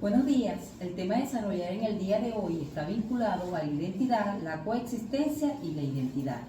Buenos días. El tema a desarrollar en el día de hoy está vinculado a la identidad, la coexistencia y la identidad.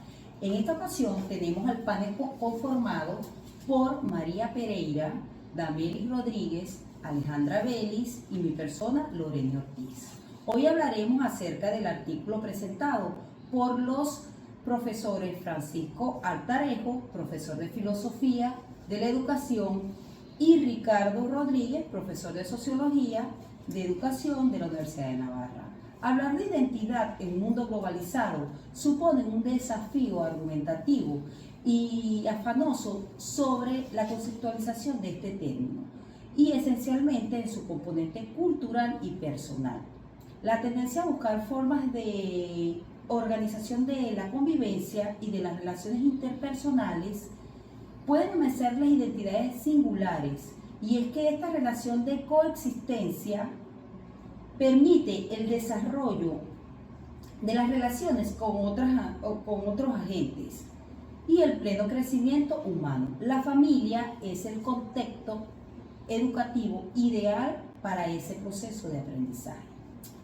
En esta ocasión tenemos al panel conformado por María Pereira, Damelis Rodríguez, Alejandra Vélez y mi persona, Lorena Ortiz. Hoy hablaremos acerca del artículo presentado por los profesores Francisco Altarejo, profesor de Filosofía de la Educación, y Ricardo Rodríguez, profesor de Sociología de Educación de la Universidad de Navarra. Hablar de identidad en un mundo globalizado supone un desafío argumentativo y afanoso sobre la conceptualización de este término y esencialmente en su componente cultural y personal. La tendencia a buscar formas de organización de la convivencia y de las relaciones interpersonales pueden emerger las identidades singulares, y es que esta relación de coexistencia permite el desarrollo de las relaciones con otros agentes y el pleno crecimiento humano. La familia es el contexto educativo ideal para ese proceso de aprendizaje.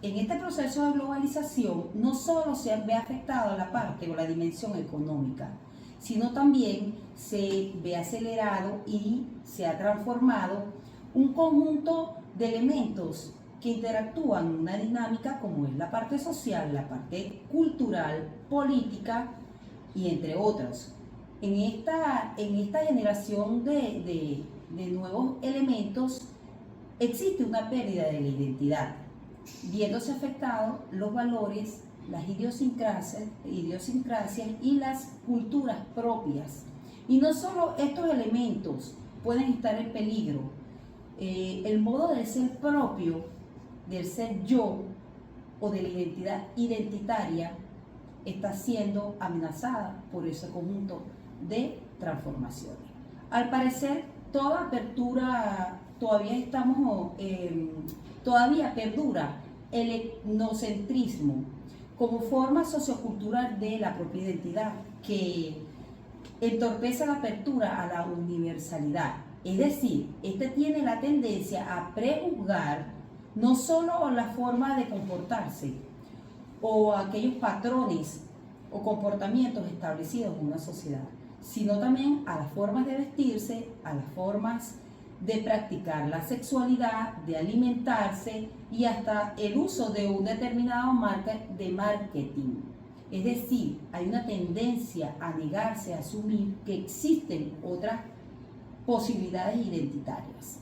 En este proceso de globalización no solo se ve afectada la parte o la dimensión económica, sino también se ve acelerado y se ha transformado un conjunto de elementos que interactúan en una dinámica como es la parte social, la parte cultural, política y entre otros. En esta generación de nuevos elementos existe una pérdida de la identidad, viéndose afectados los valores, las idiosincrasias y las culturas propias. Y no solo estos elementos pueden estar en peligro, el modo de ser propio, del ser yo o de la identidad identitaria está siendo amenazada por ese conjunto de transformaciones. Al parecer, toda apertura, todavía perdura el etnocentrismo como forma sociocultural de la propia identidad, que entorpece la apertura a la universalidad. Es decir, este tiene la tendencia a prejuzgar no solo la forma de comportarse o aquellos patrones o comportamientos establecidos en una sociedad, sino también a las formas de vestirse, a las formas de practicar la sexualidad, de alimentarse y hasta el uso de un determinado marca de marketing. Es decir, hay una tendencia a negarse a asumir que existen otras posibilidades identitarias.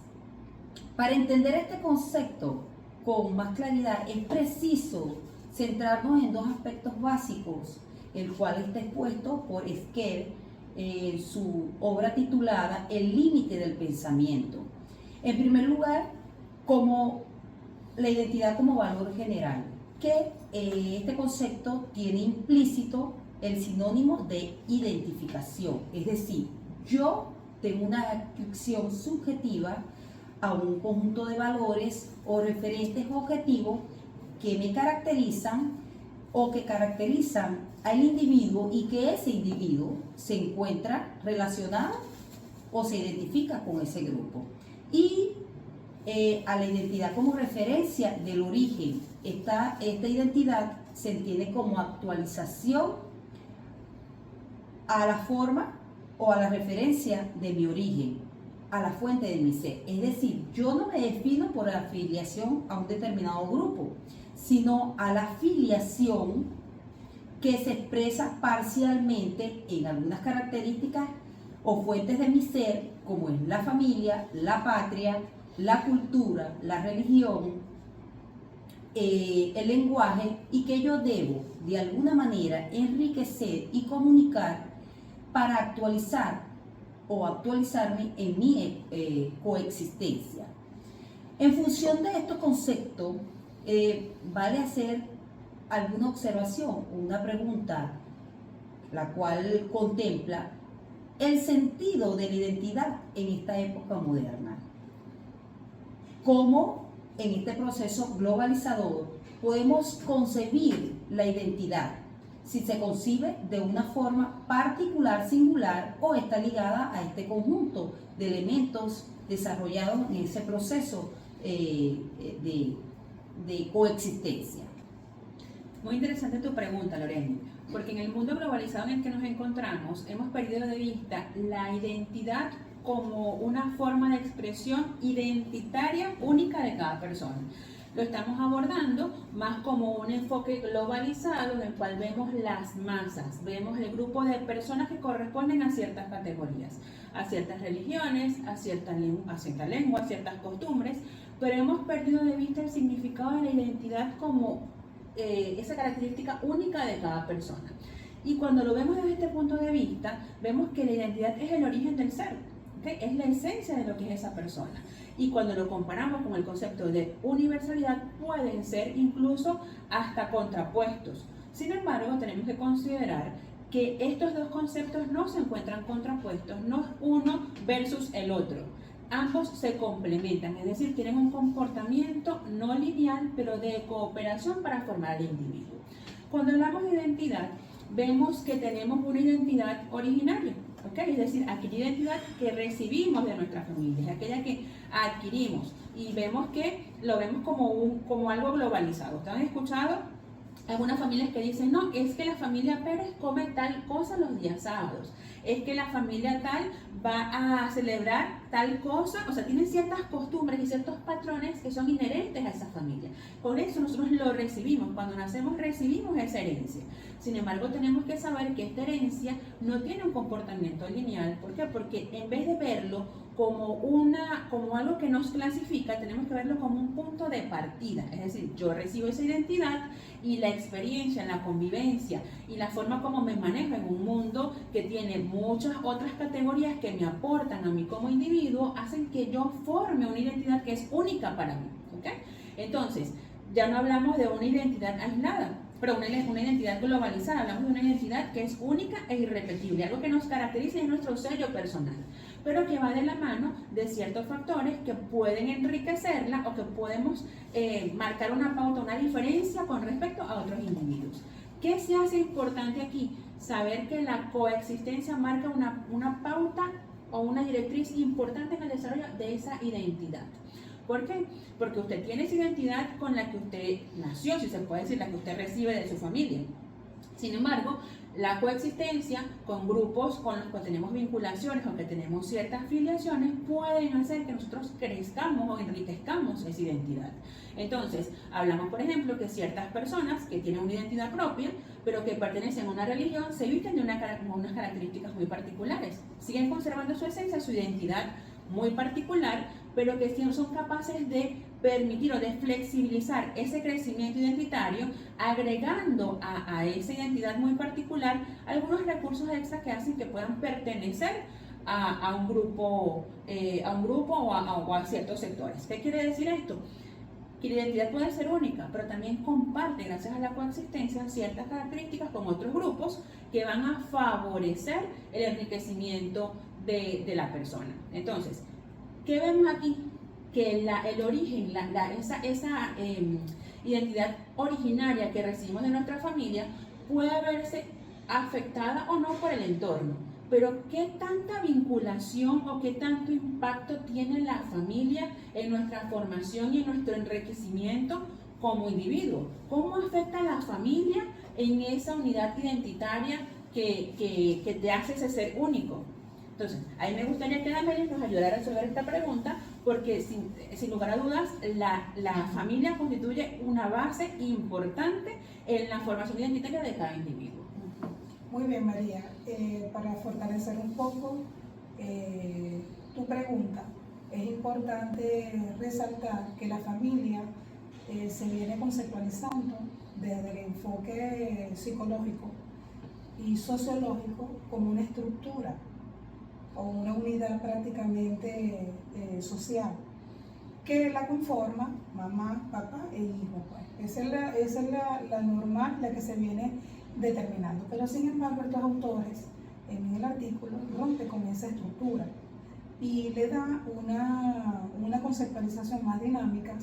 Para entender este concepto con más claridad es preciso centrarnos en dos aspectos básicos, el cual está expuesto por Esquer en su obra titulada El límite del pensamiento. En primer lugar, como la identidad como valor general, que este concepto tiene implícito el sinónimo de identificación, es decir, yo tengo una adscripción subjetiva a un conjunto de valores o referentes objetivos que me caracterizan o que caracterizan al individuo y que ese individuo se encuentra relacionado o se identifica con ese grupo. Y a la identidad como referencia del origen. Esta identidad se entiende como actualización a la forma o a la referencia de mi origen, a la fuente de mi ser. Es decir, yo no me defino por afiliación a un determinado grupo, sino a la afiliación que se expresa parcialmente en algunas características o fuentes de mi ser, como es la familia, la patria, la cultura, la religión, el lenguaje, y que yo debo de alguna manera enriquecer y comunicar para actualizar o actualizarme en mi coexistencia. En función de estos conceptos, vale hacer alguna observación, una pregunta, la cual contempla el sentido de la identidad en esta época moderna. ¿Cómo en este proceso globalizador podemos concebir la identidad? Si se concibe de una forma particular, singular, o está ligada a este conjunto de elementos desarrollados en ese proceso de coexistencia. Muy interesante tu pregunta, Lorena, porque en el mundo globalizado en el que nos encontramos hemos perdido de vista la identidad como una forma de expresión identitaria única de cada persona. Lo estamos abordando más como un enfoque globalizado en el cual vemos las masas, vemos el grupo de personas que corresponden a ciertas categorías, a ciertas religiones, a cierta lengua, a ciertas costumbres, pero hemos perdido de vista el significado de la identidad como esa característica única de cada persona. Y cuando lo vemos desde este punto de vista, vemos que la identidad es el origen del ser, ¿okay? Es la esencia de lo que es esa persona. Y cuando lo comparamos con el concepto de universalidad, pueden ser incluso hasta contrapuestos. Sin embargo, tenemos que considerar que estos dos conceptos no se encuentran contrapuestos, no es uno versus el otro. Ambos se complementan, es decir, tienen un comportamiento no lineal, pero de cooperación para formar el individuo. Cuando hablamos de identidad, vemos que tenemos una identidad originaria, ¿okay? Es decir, aquella identidad que recibimos de nuestra familia, es aquella que adquirimos y vemos que lo vemos como algo globalizado. ¿Ustedes han escuchado algunas familias que dicen, no, es que la familia Pérez come tal cosa los días sábados, es que la familia tal va a celebrar tal cosa, o sea, tienen ciertas costumbres y ciertos patrones que son inherentes a esa familia. Por eso nosotros lo recibimos, cuando nacemos recibimos esa herencia. Sin embargo, tenemos que saber que esta herencia no tiene un comportamiento lineal. ¿Por qué? Porque en vez de verlo como algo que nos clasifica, tenemos que verlo como un punto de partida. Es decir, yo recibo esa identidad y la experiencia, la convivencia y la forma como me manejo en un mundo que tiene muchas otras categorías que me aportan a mí como individuo, hacen que yo forme una identidad que es única para mí. ¿Okay? Entonces, ya no hablamos de una identidad aislada, pero una identidad globalizada. Hablamos de una identidad que es única e irrepetible, algo que nos caracteriza y es nuestro sello personal, pero que va de la mano de ciertos factores que pueden enriquecerla o que podemos marcar una pauta, una diferencia con respecto a otros individuos. ¿Qué se hace importante aquí? Saber que la coexistencia marca una pauta o una directriz importante en el desarrollo de esa identidad. ¿Por qué? Porque usted tiene esa identidad con la que usted nació, si se puede decir, la que usted recibe de su familia. Sin embargo, la coexistencia con grupos con los que tenemos vinculaciones o que tenemos ciertas filiaciones pueden hacer que nosotros crezcamos o enriquezcamos esa identidad. Entonces, hablamos, por ejemplo, que ciertas personas que tienen una identidad propia, pero que pertenecen a una religión, se visten de unas características muy particulares. Siguen conservando su esencia, su identidad muy particular, pero que son capaces de permitir o de flexibilizar ese crecimiento identitario, agregando a esa identidad muy particular algunos recursos extras que hacen que puedan pertenecer a un grupo o a ciertos sectores. ¿Qué quiere decir esto? Que la identidad puede ser única, pero también comparte, gracias a la coexistencia, ciertas características con otros grupos que van a favorecer el enriquecimiento de la persona. Entonces, ¿qué vemos aquí? Que el origen, esa identidad originaria que recibimos de nuestra familia puede verse afectada o no por el entorno, pero ¿qué tanta vinculación o qué tanto impacto tiene la familia en nuestra formación y en nuestro enriquecimiento como individuo? ¿Cómo afecta a la familia en esa unidad identitaria que te hace ese ser único? Entonces, ahí me gustaría que Damaris nos ayudara a resolver esta pregunta, porque sin lugar a dudas, la familia constituye una base importante en la formación identitaria de cada individuo. Muy bien, María. Para fortalecer un poco tu pregunta, es importante resaltar que la familia se viene conceptualizando desde el enfoque psicológico y sociológico como una estructura o una unidad prácticamente social que la conforma mamá, papá e hijo. Pues. Esa es la normal, la que se viene determinando. Pero sin embargo, estos autores en el artículo rompe con esa estructura y le da una conceptualización más dinámica,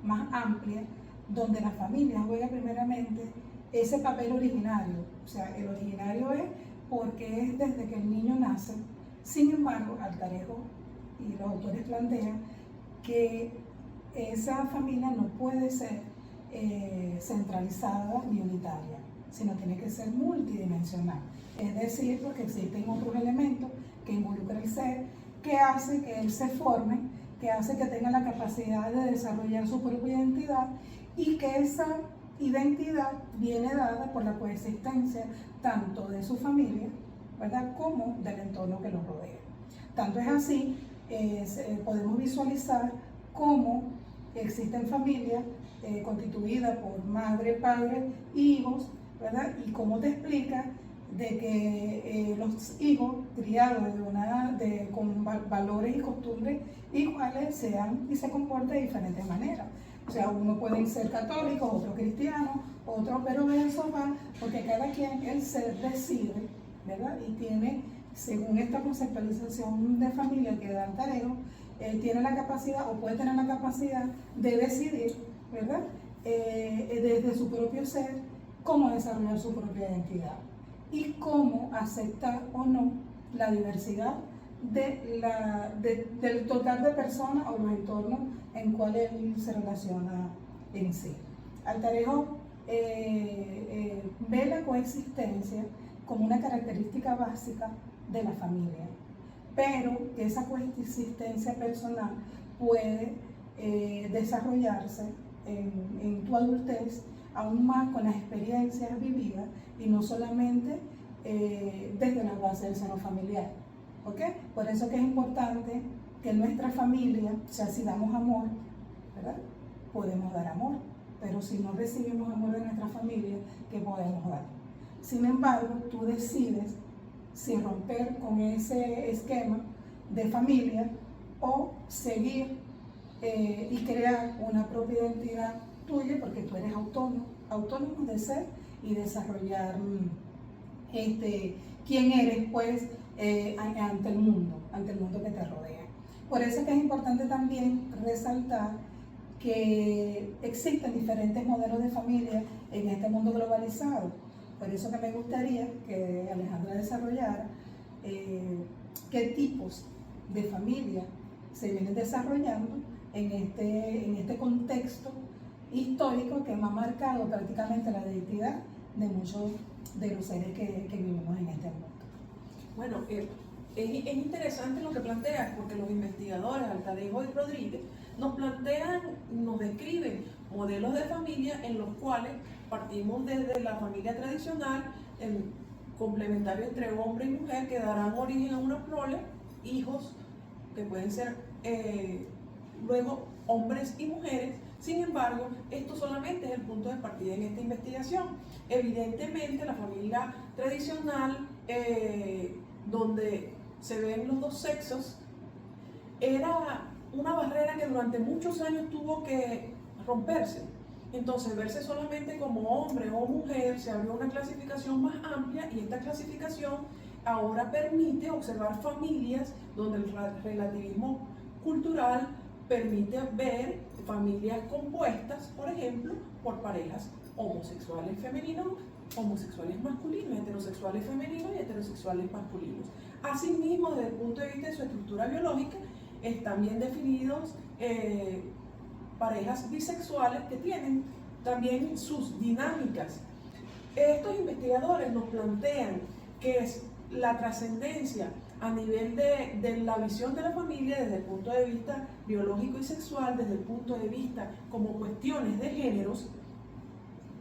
más amplia, donde la familia juega primeramente ese papel originario. O sea, el originario es porque es desde que el niño nace. Sin embargo, Altarejo y los autores plantean que esa familia no puede ser centralizada ni unitaria, sino tiene que ser multidimensional. Es decir, porque existen otros elementos que involucran el ser, que hace que él se forme, que hace que tenga la capacidad de desarrollar su propia identidad y que esa identidad viene dada por la coexistencia tanto de su familia, ¿verdad?, como del entorno que lo rodea. Tanto es así, podemos visualizar cómo existen familias constituidas por madre, padre y hijos, ¿verdad? Y cómo te explica de que los hijos criados con valores y costumbres iguales sean y se comporten de diferentes maneras. O sea, uno pueden ser católicos, otro cristianos, otro, pero eso va porque cada quien, el ser decide, ¿verdad? Y tiene, según esta conceptualización de familia que da Altarego, tiene la capacidad o puede tener la capacidad de decidir, ¿verdad? Desde su propio ser, cómo desarrollar su propia identidad y cómo aceptar o no la diversidad del total de personas o los entornos en cuales él se relaciona en sí. Altarejo ve la coexistencia como una característica básica de la familia, pero que esa coexistencia personal puede desarrollarse en tu adultez aún más con las experiencias vividas y no solamente desde la base del seno familiar. ¿Ok? Por eso que es importante que nuestra familia, o sea, si damos amor, ¿verdad?, podemos dar amor, pero si no recibimos amor de nuestra familia, ¿qué podemos dar? Sin embargo, tú decides si romper con ese esquema de familia o seguir y crear una propia identidad tuya, porque tú eres autónomo de ser y desarrollar quién eres, pues, ante el mundo que te rodea. Por eso es que es importante también resaltar que existen diferentes modelos de familia en este mundo globalizado. Por eso que me gustaría que Alejandra desarrollara qué tipos de familia se vienen desarrollando en este contexto histórico que ha marcado prácticamente la identidad de muchos de los seres que vivimos en este mundo. Bueno, es interesante lo que planteas, porque los investigadores Altarejo y Rodríguez nos plantean, nos describen modelos de familia en los cuales partimos desde la familia tradicional, complementario entre hombre y mujer, que darán origen a una prole, hijos que pueden ser luego hombres y mujeres. Sin embargo, esto solamente es el punto de partida en esta investigación. Evidentemente, la familia tradicional, donde se ven los dos sexos, era una barrera que durante muchos años tuvo que romperse. Entonces, verse solamente como hombre o mujer, se abrió una clasificación más amplia, y esta clasificación ahora permite observar familias donde el relativismo cultural permite ver familias compuestas, por ejemplo, por parejas homosexuales femeninos, homosexuales masculinos, heterosexuales femeninos y heterosexuales masculinos. Asimismo, desde el punto de vista de su estructura biológica, están bien definidos parejas bisexuales que tienen también sus dinámicas. Estos investigadores nos plantean que es la trascendencia a nivel de la visión de la familia desde el punto de vista biológico y sexual, desde el punto de vista como cuestiones de géneros,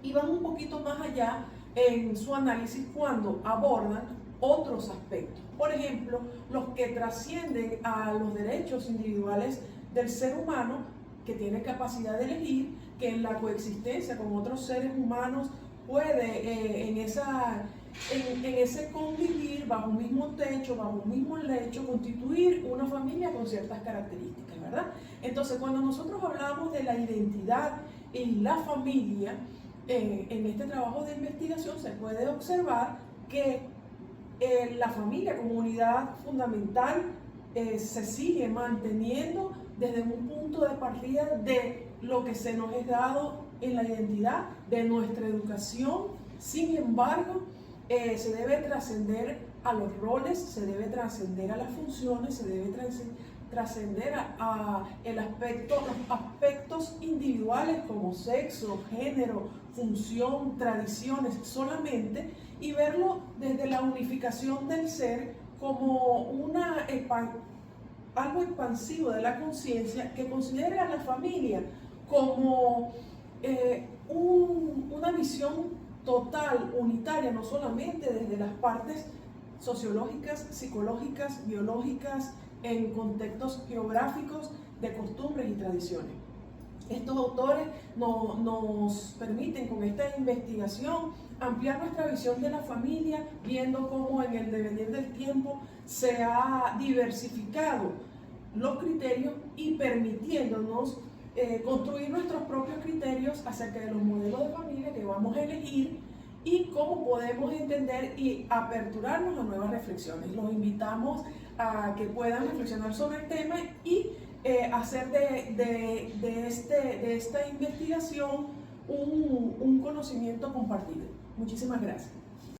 y van un poquito más allá en su análisis cuando abordan otros aspectos. Por ejemplo, los que trascienden a los derechos individuales del ser humano, que tiene capacidad de elegir, que en la coexistencia con otros seres humanos puede en ese convivir bajo un mismo techo, bajo un mismo lecho, constituir una familia con ciertas características, ¿verdad? Entonces, cuando nosotros hablamos de la identidad y la familia, en este trabajo de investigación se puede observar que la familia como unidad fundamental se sigue manteniendo desde un punto de partida de lo que se nos es dado en la identidad, de nuestra educación. Sin embargo, se debe trascender a los roles, se debe trascender a las funciones, se debe trascender a los aspectos individuales como sexo, género, función, tradiciones solamente, y verlo desde la unificación del ser como algo expansivo de la conciencia, que considere a la familia como una visión total, unitaria, no solamente desde las partes sociológicas, psicológicas, biológicas, en contextos geográficos de costumbres y tradiciones. Estos autores nos permiten con esta investigación ampliar nuestra visión de la familia, viendo cómo en el devenir del tiempo se ha diversificado los criterios y permitiéndonos construir nuestros propios criterios acerca de los modelos de familia que vamos a elegir y cómo podemos entender y aperturarnos a nuevas reflexiones. Los invitamos a que puedan reflexionar sobre el tema y hacer de esta investigación un conocimiento compartido. Muchísimas gracias.